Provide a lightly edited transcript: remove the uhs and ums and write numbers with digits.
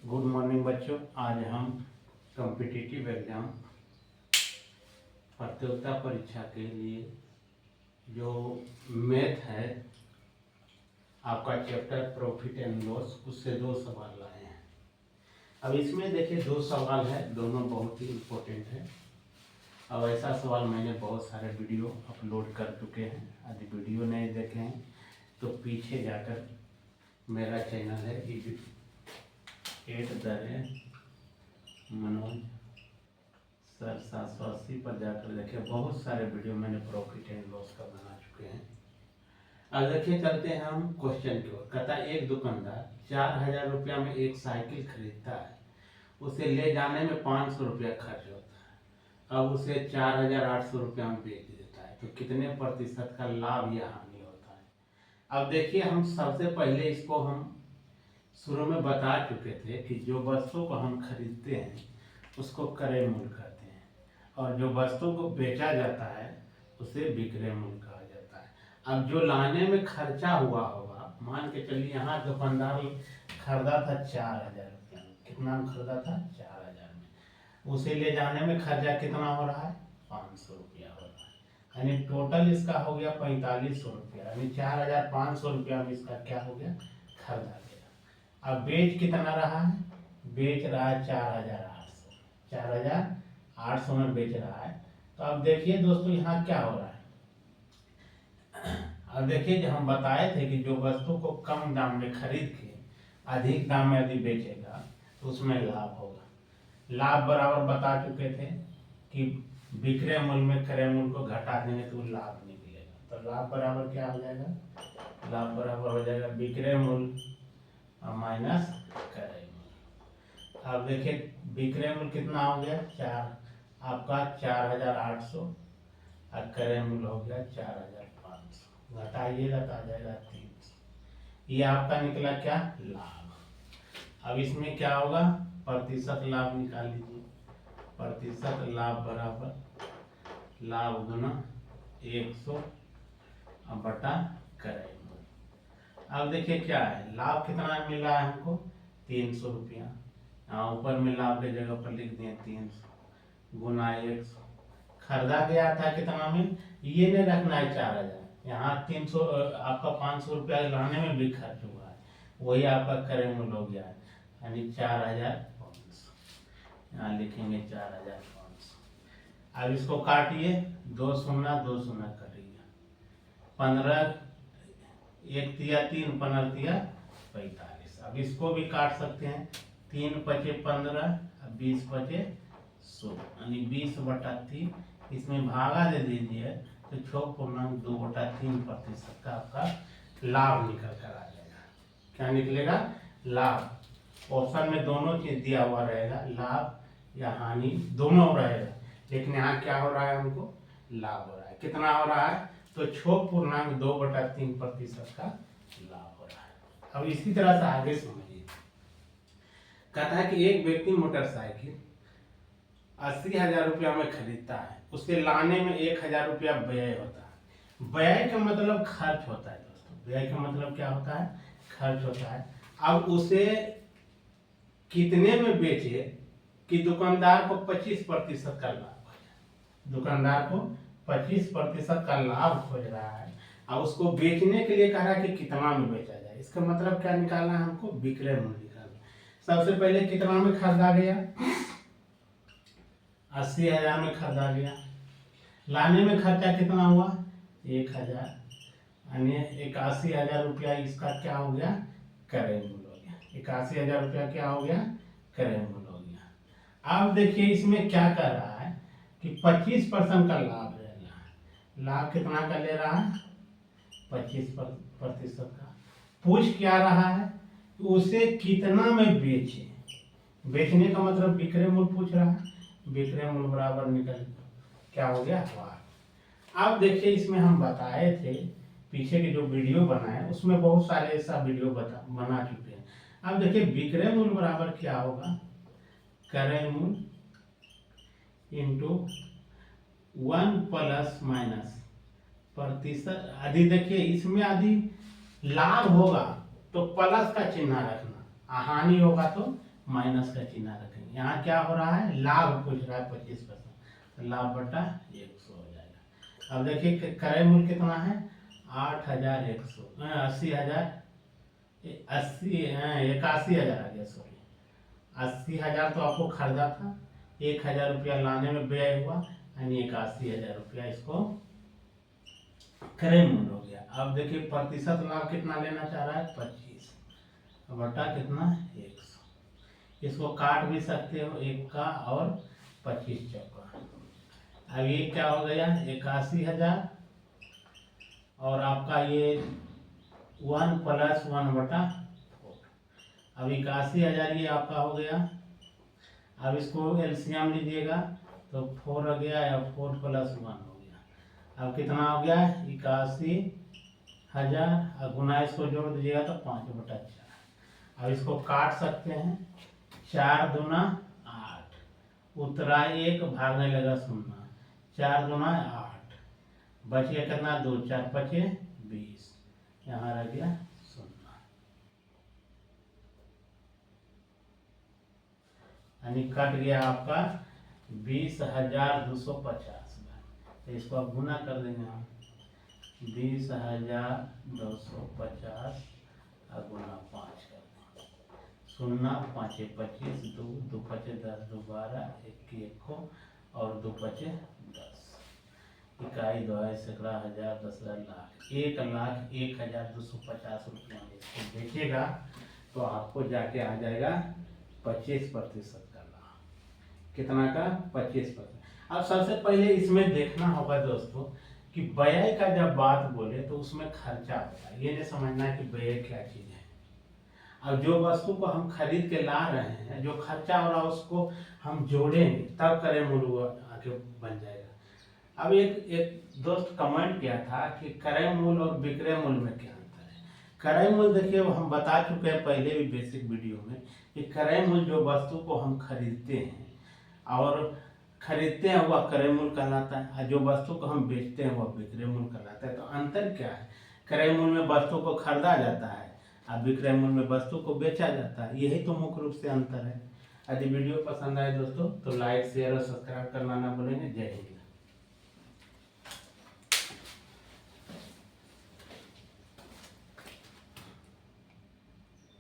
Good morning बच्चों। आज हम कॉम्पिटिटिव एग्जाम प्रतियोगिता परीक्षा के लिए जो मैथ है आपका चैप्टर प्रॉफिट एंड लॉस, उससे दो सवाल लाए हैं। अब इसमें देखिए दो सवाल है, दोनों बहुत ही इम्पोर्टेंट है। अब ऐसा सवाल मैंने बहुत सारे वीडियो अपलोड कर चुके हैं। यदि वीडियो नहीं देखे हैं तो पीछे जाकर मेरा चैनल है मनोज सर 780 पर जाकर देखिए, बहुत सारे वीडियो मैंने प्रॉफिट एंड लॉस का बना चुके हैं। अब देखिए चलते हैं हम क्वेश्चन की ओर। कहता है एक दुकानदार 4000 रुपया में एक साइकिल खरीदता है, उसे ले जाने में 500 रुपया खर्च होता है। अब उसे 4800 रुपया में बेच देता है, तो कितने प्रतिशत का लाभ या हानि होता है। अब देखिए हम सबसे पहले इसको हम शुरू में बता चुके थे कि जो वस्तु को हम खरीदते हैं उसको क्रय मूल्य कहते हैं, और जो वस्तु को बेचा जाता है उसे विक्रय मूल्य कहा जाता है। अब जो लाने में खर्चा हुआ होगा, मान के चलिए यहाँ दुकानदार खरीदा था 4000 रुपया में। कितना में खरीदा था? 4000 में। उसे ले जाने में खर्चा कितना हो रहा है? 500 रुपया हो रहा है, यानी टोटल इसका हो गया 4500 रुपया, यानी 4500 रुपया में इसका क्या हो गया? खरीदा गया। अब बेच कितना रहा है? बेच रहा है 4800, 4800 में बेच रहा है। तो अब देखिए दोस्तों यहाँ क्या हो रहा है। अब देखिए जो हम बताए थे कि जो वस्तु को कम दाम में खरीद के अधिक दाम में यदि बेचेगा तो उसमें लाभ होगा। लाभ बराबर बता चुके थे कि विक्रय मूल्य में क्रय मूल्य को घटा देंगे तो लाभ निकलेगा। तो लाभ बराबर क्या हो जाएगा? लाभ बराबर हो जाएगा विक्रय मूल्य माइनस क्रय मूल्य। अब देखिए विक्रय मूल्य कितना हो गया? आपका 4800 और क्रय मूल्य हो गया 4500। घटाइएगा तो आ जाएगा 300। ये आपका निकला क्या? लाभ। अब इसमें क्या होगा? प्रतिशत लाभ निकाल लीजिए। प्रतिशत लाभ बराबर लाभ गुना 100 बटा क्रय। अब देखिए क्या है, लाभ कितना मिल रहा है हमको? 300 रुपया। यहाँ ऊपर में लाभ के जगह पर लिख दिए 300 गुना 100। खरीदा गया था कितना में? ये नहीं रखना है 4000, यहाँ 300 आपका 500 रुपया लाने में भी खर्च हुआ है, वही आपका क्रय मूल्य हो गया है, यानी 4500। यहाँ लिखेंगे 4500। अब इसको काटिए, 2 शून्य 2 शून्य कटिए, 15 1 तिया 3 15 तिया 45। अब इसको भी काट सकते हैं, 3 पचे 15, 20 पचे 100, यानी 20 बटा 3। इसमें भागा दे दीजिए तो 6.2/3 प्रतिशत का आपका लाभ निकल कर आ जाएगा। क्या निकलेगा? लाभ। ऑप्शन में दोनों चीज दिया हुआ रहेगा, लाभ या हानि दोनों रहेगा, लेकिन यहाँ क्या हो रहा है? हमको लाभ हो रहा है। कितना हो रहा है? तो 6.2/3 प्रतिशत का लाभ हो रहा है। अब इसी तरह से आगे समझिए। कहता है कि एक व्यक्ति मोटरसाइकिल 80,000 रुपया में खरीदता है, उसे लाने में 1000 रुपया व्यय होता है। व्यय का मतलब खर्च होता है दोस्तों। व्यय का मतलब क्या होता है? खर्च होता है। अब उसे कितने में बेचे कि दुकानदार को 25% का लाभ हो जाए। दुकानदार को 25% का लाभ खोज रहा है, और उसको बेचने के लिए कह रहा है कि कितना में बेचा जाए। इसका मतलब क्या निकालना है हमको? विक्रय मूल्य निकालना। सबसे पहले कितना में खरीदा गया? 80,000 में खरीदा गया। लाने में खर्चा कितना हुआ? 1000, यानी 81,000 रुपया इसका क्या हो गया? क्रय मूल्य हो गया। 81,000 रुपया क्या हो गया? क्रय मूल्य हो गया। अब देखिए इसमें क्या कर रहा है कि 25% का लाभ ले रहा है। लाभ कितना का ले रहा है? 25% का। पूछ क्या रहा है? उसे कितना में बेचे। बेचने का मतलब विक्रय मूल्य पूछ रहा है। विक्रय मूल्य बराबर निकल क्या हो गया? लाभ। अब देखिए इसमें हम बताए थे, पीछे के जो वीडियो बनाए उसमें बहुत सारे ऐसा वीडियो बना चुके हैं। अब देखिए विक्रय मूल्य बराबर क्या होगा? क्रय मूल्य इंटू 1 प्लस माइनस प्रतिशत। आदि देखिए इसमें आदि लाभ होगा तो प्लस का चिन्ह रखना, हानि होगा तो माइनस का चिन्ह रखेंगे। यहाँ क्या हो रहा है, लाभ पूछ रहा है 25%, तो लाभ बटा 100 हो जाएगा। अब देखिए क्रय मूल्य कितना है, 8,100, 81,000 आ गया, सॉरी 80,000 तो आपको खरीदा था, 1,000 रुपया लाने में व्यय हुआ, यानी 81,000 रुपया इसको क्रय मूल्य हो गया। अब देखिए प्रतिशत लाभ कितना लेना चाह रहा है, 25 बटा कितना, 100। इसको काट भी सकते हो, 1 का और 25 चौका। अब ये क्या हो गया, 81,000 और आपका ये 1 + 1 बटा 4। अब 81,000 ये आपका हो गया। अब इसको एलसीएम लीजिएगा तो 4 आ गया, या 4 + 1 हो गया। अब कितना हो गया, 81,000 और गुना इसको जोड़ दीजिएगा तो 5 बटा 4। अब इसको काट सकते हैं, 4 दूना 8, उतरा 1, भागने लगा 0, 4 दूना 8, बच गया कितना, 2, 4 × 5 = 20, यहाँ रह गया 0, यानी कट गया आपका 20,250। तो इसको आप गुना कर देंगे हम, 20,250 और गुना 5 कर देंगे, 0, 5 × 25, 2, 2 × 5 = 10, 2 = 12, 1 × 1 और 2 × 5 = 10, इकाई, द्वारा, सैकड़ा, हजार, 10,000, लाख। 1,01,250 रुपया में इसको बेचेगा तो आपको जाके आ जाएगा 25% का लाभ। कितना का, 25%। अब सबसे पहले इसमें देखना होगा दोस्तों कि व्यय का जब बात बोले तो उसमें खर्चा होता है, ये नहीं समझना है कि व्यय क्या चीज़ है। अब जो वस्तु को हम खरीद के ला रहे हैं, जो खर्चा हो रहा है उसको हम जोड़ेंगे तब क्रय मूल्य आगे बन जाएगा। अब एक दोस्त कमेंट किया था कि क्रय मूल्य और विक्रय मूल्य में क्या अंतर है। क्रय मूल्य देखिए हम बता चुके हैं पहले भी बेसिक वीडियो में कि क्रय मूल्य जो वस्तु को हम खरीदते हैं और खरीदते हैं वह क्रय मूल्य कहलाता है, और जो वस्तु को हम बेचते हैं वह विक्रय मूल्य कहलाता है। तो अंतर क्या है, क्रय मूल्य में वस्तु को खरीदा जाता है और विक्रय मूल्य में वस्तु को बेचा जाता है, यही तो मुख्य रूप से अंतर है। यदि वीडियो पसंद आए दोस्तों तो लाइक, शेयर और सब्सक्राइब करना ना भूलेंगे। जय हिंद।